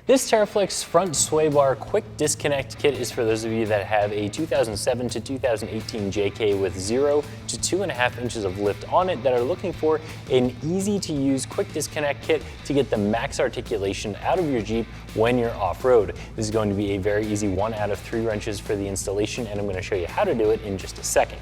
This Teraflex front Swaybar quick disconnect kit is for those of you that have a 2007 to 2018 JK with 0 to 2.5 inches of lift on it that are looking for an easy to use quick disconnect kit to get the max articulation out of your Jeep when you're off-road. This is going to be a very easy 1 out of 3 wrenches for the installation, and I'm going to show you how to do it in just a second.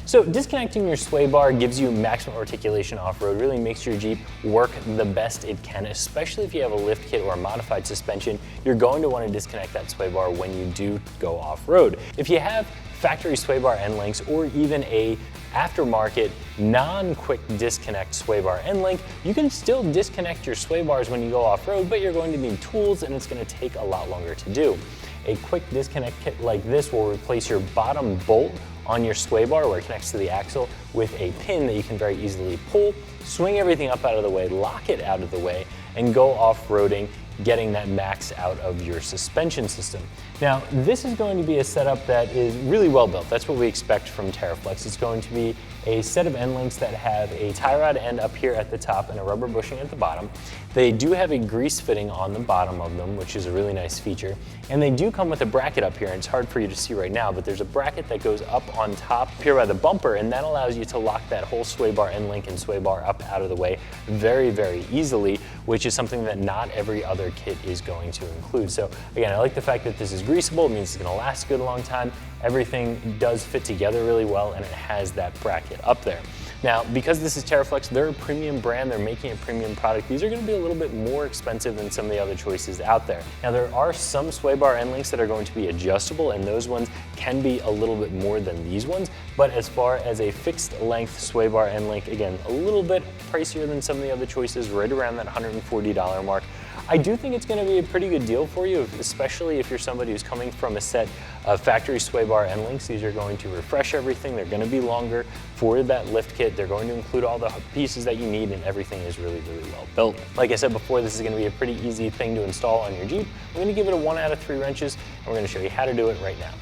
So disconnecting your sway bar gives you maximum articulation off-road, really makes your Jeep work the best it can, especially if you have a lift kit or a modified suspension. You're going to want to disconnect that sway bar when you do go off-road. If you have factory sway bar end links or even a aftermarket non-quick disconnect sway bar end link, you can still disconnect your sway bars when you go off-road, but you're going to need tools and it's going to take a lot longer to do. A quick disconnect kit like this will replace your bottom bolt on your sway bar where it connects to the axle with a pin that you can very easily pull, swing everything up out of the way, lock it out of the way, and go off-roading, getting that max out of your suspension system. Now, this is going to be a setup that is really well built. That's what we expect from Teraflex. It's going to be a set of end links that have a tie rod end up here at the top and a rubber bushing at the bottom. They do have a grease fitting on the bottom of them, which is a really nice feature. And they do come with a bracket up here, and it's hard for you to see right now, but there's a bracket that goes up on top here by the bumper, and that allows you to lock that whole sway bar end link and sway bar up out of the way very, very easily, which is something that not every other kit is going to include. So again, I like the fact that this is greasable. It means it's going to last a good long time. Everything does fit together really well, and it has that bracket up there. Now, because this is Teraflex, they're a premium brand, they're making a premium product. These are going to be a little bit more expensive than some of the other choices out there. Now, there are some sway bar end links that are going to be adjustable, and those ones can be a little bit more than these ones. But as far as a fixed length sway bar end link, again, a little bit pricier than some of the other choices, right around that $140 mark. I do think it's going to be a pretty good deal for you, especially if you're somebody who's coming from a set of factory sway bar end links. These are going to refresh everything. They're going to be longer for that lift kit. They're going to include all the pieces that you need, and everything is really, really well built. Like I said before, this is going to be a pretty easy thing to install on your Jeep. I'm going to give it a 1 out of 3 wrenches, and we're going to show you how to do it right now.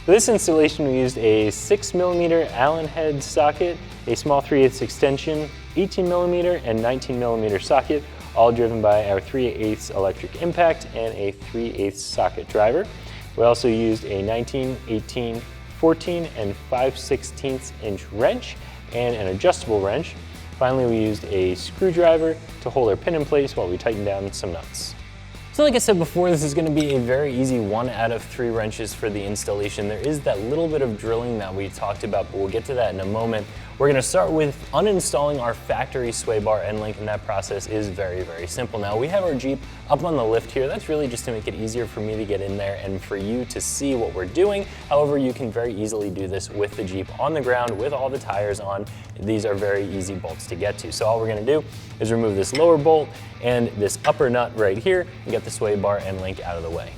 For this installation, we used a 6mm Allen head socket, a small 3/8 extension, 18mm and 19mm socket, all driven by our 3/8 electric impact and a 3/8 socket driver. We also used a 19, 18, 14, and 5/16 inch wrench and an adjustable wrench. Finally, we used a screwdriver to hold our pin in place while we tighten down some nuts. So like I said before, this is going to be a very easy 1 out of 3 wrenches for the installation. There is that little bit of drilling that we talked about, but we'll get to that in a moment. We're going to start with uninstalling our factory sway bar end link, and that process is very, very simple. Now, we have our Jeep up on the lift here. That's really just to make it easier for me to get in there and for you to see what we're doing. However, you can very easily do this with the Jeep on the ground with all the tires on. These are very easy bolts to get to. So all we're going to do is remove this lower bolt and this upper nut right here and get the sway bar end link out of the way.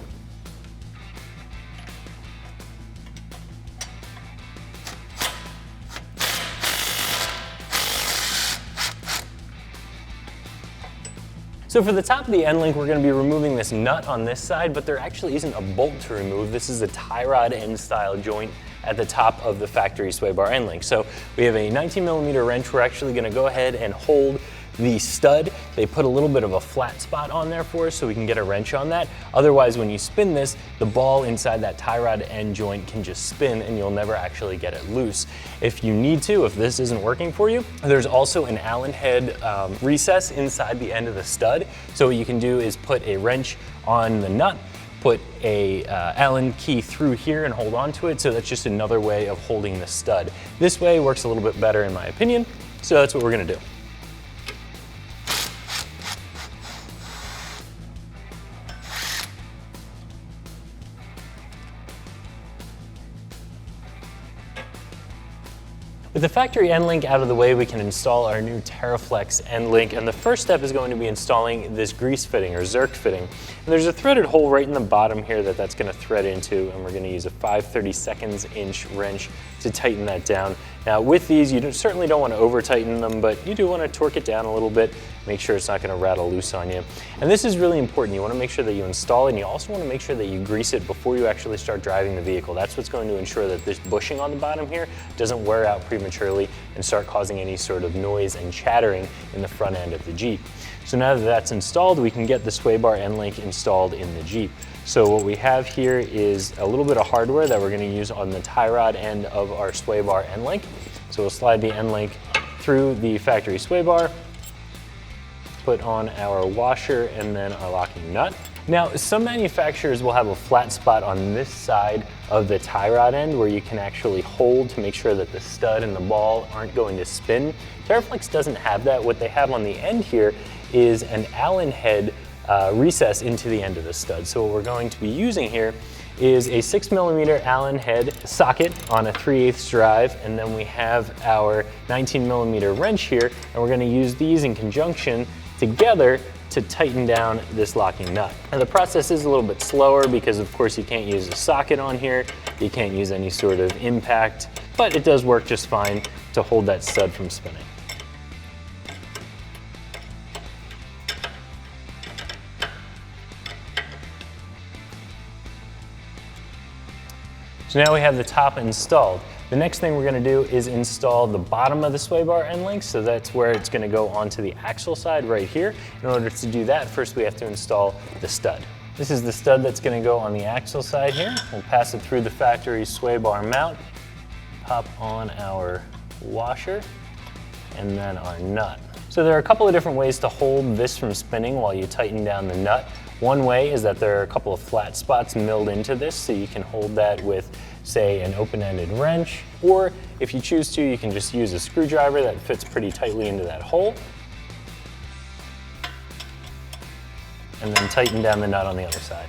So for the top of the end link, we're going to be removing this nut on this side, but there actually isn't a bolt to remove. This is a tie rod end style joint at the top of the factory sway bar end link. So we have a 19mm wrench. We're actually going to go ahead and hold the stud. They put a little bit of a flat spot on there for us so we can get a wrench on that. Otherwise, when you spin this, the ball inside that tie rod end joint can just spin and you'll never actually get it loose. If you need to, if this isn't working for you, there's also an Allen head recess inside the end of the stud. So what you can do is put a wrench on the nut, put a Allen key through here and hold on to it. So that's just another way of holding the stud. This way works a little bit better in my opinion. So that's what we're going to do. With the factory end link out of the way, we can install our new Teraflex end link, and the first step is going to be installing this grease fitting or zerk fitting. And there's a threaded hole right in the bottom here that's going to thread into, and we're going to use a 5/32 inch wrench to tighten that down. Now with these, you certainly don't want to over tighten them, but you do want to torque it down a little bit, make sure it's not going to rattle loose on you. And this is really important. You want to make sure that you install it, and you also want to make sure that you grease it before you actually start driving the vehicle. That's what's going to ensure that this bushing on the bottom here doesn't wear out prematurely and start causing any sort of noise and chattering in the front end of the Jeep. So now that that's installed, we can get the Swaybar end link installed in the Jeep. So what we have here is a little bit of hardware that we're going to use on the tie rod end of our Swaybar end link. So we'll slide the end link through the factory Swaybar, put on our washer and then our locking nut. Now, some manufacturers will have a flat spot on this side of the tie rod end where you can actually hold to make sure that the stud and the ball aren't going to spin. Teraflex doesn't have that. What they have on the end here is an Allen head recess into the end of the stud. So what we're going to be using here is a 6mm Allen head socket on a 3/8 drive, and then we have our 19mm wrench here, and we're going to use these in conjunction together to tighten down this locking nut. Now the process is a little bit slower because of course you can't use a socket on here, you can't use any sort of impact, but it does work just fine to hold that stud from spinning. So now we have the top installed. The next thing we're going to do is install the bottom of the Swaybar end link, so that's where it's going to go onto the axle side right here. In order to do that, first we have to install the stud. This is the stud that's going to go on the axle side here. We'll pass it through the factory Swaybar mount, pop on our washer, and then our nut. So there are a couple of different ways to hold this from spinning while you tighten down the nut. One way is that there are a couple of flat spots milled into this, so you can hold that with, say, an open-ended wrench, or if you choose to, you can just use a screwdriver that fits pretty tightly into that hole, and then tighten down the nut on the other side.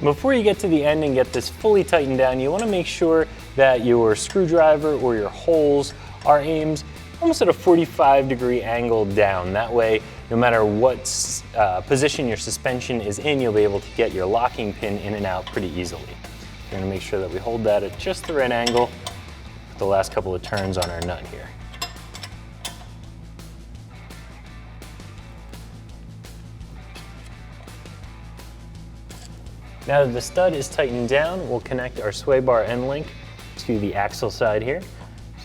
Before you get to the end and get this fully tightened down, you want to make sure that your screwdriver or your holes are aimed almost at a 45-degree angle down. That way, no matter what position your suspension is in, you'll be able to get your locking pin in and out pretty easily. We're going to make sure that we hold that at just the right angle with the last couple of turns on our nut here. Now that the stud is tightened down, we'll connect our Swaybar end link to the axle side here.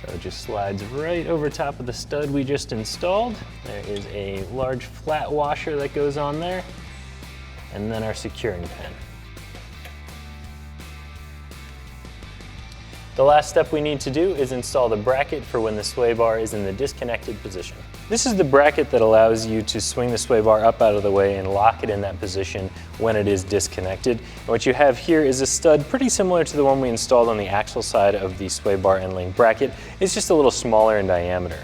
So it just slides right over top of the stud we just installed. There is a large flat washer that goes on there, and then our securing pin. The last step we need to do is install the bracket for when the Swaybar is in the disconnected position. This is the bracket that allows you to swing the Swaybar up out of the way and lock it in that position when it is disconnected. And what you have here is a stud pretty similar to the one we installed on the axle side of the Swaybar end link bracket. It's just a little smaller in diameter.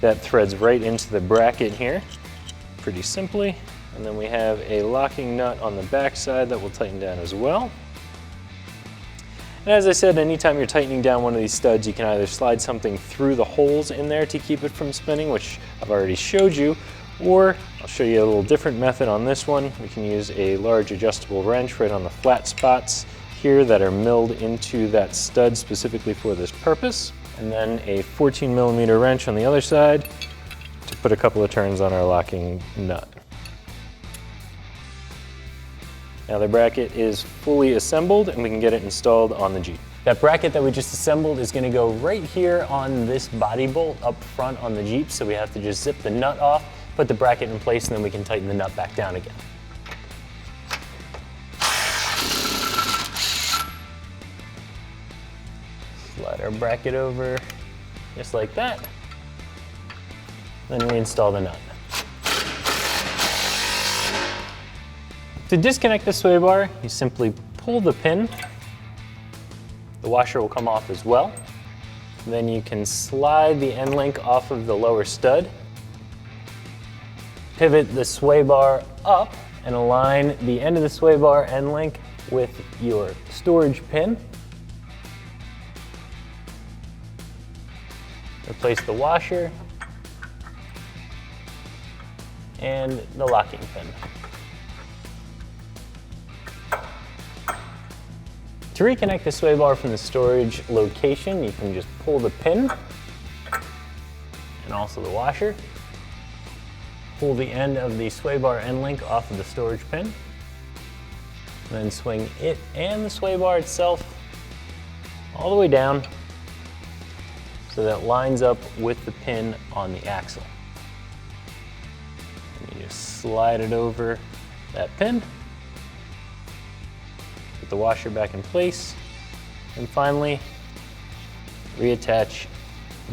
That threads right into the bracket here, pretty simply. And then we have a locking nut on the back side that will tighten down as well. And as I said, anytime you're tightening down one of these studs, you can either slide something through the holes in there to keep it from spinning, which I've already showed you, or I'll show you a little different method on this one. We can use a large adjustable wrench right on the flat spots here that are milled into that stud specifically for this purpose, and then a 14mm wrench on the other side to put a couple of turns on our locking nut. Now the bracket is fully assembled and we can get it installed on the Jeep. That bracket that we just assembled is going to go right here on this body bolt up front on the Jeep, so we have to just zip the nut off, put the bracket in place, and then we can tighten the nut back down again. Slide our bracket over just like that, then reinstall the nut. To disconnect the Swaybar, you simply pull the pin. The washer will come off as well. Then you can slide the end link off of the lower stud. Pivot the Swaybar up and align the end of the Swaybar end link with your storage pin. Replace the washer and the locking pin. To reconnect the Swaybar from the storage location, you can just pull the pin and also the washer. Pull the end of the Swaybar end link off of the storage pin. And then swing it and the sway bar itself all the way down so that it lines up with the pin on the axle. And you just slide it over that pin, put the washer back in place, and finally reattach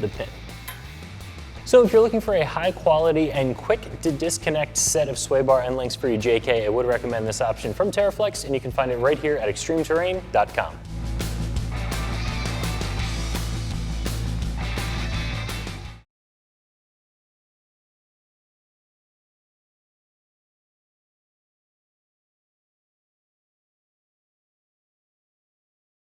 the pin. So if you're looking for a high quality and quick to disconnect set of sway bar end links for your JK, I would recommend this option from Teraflex, and you can find it right here at ExtremeTerrain.com.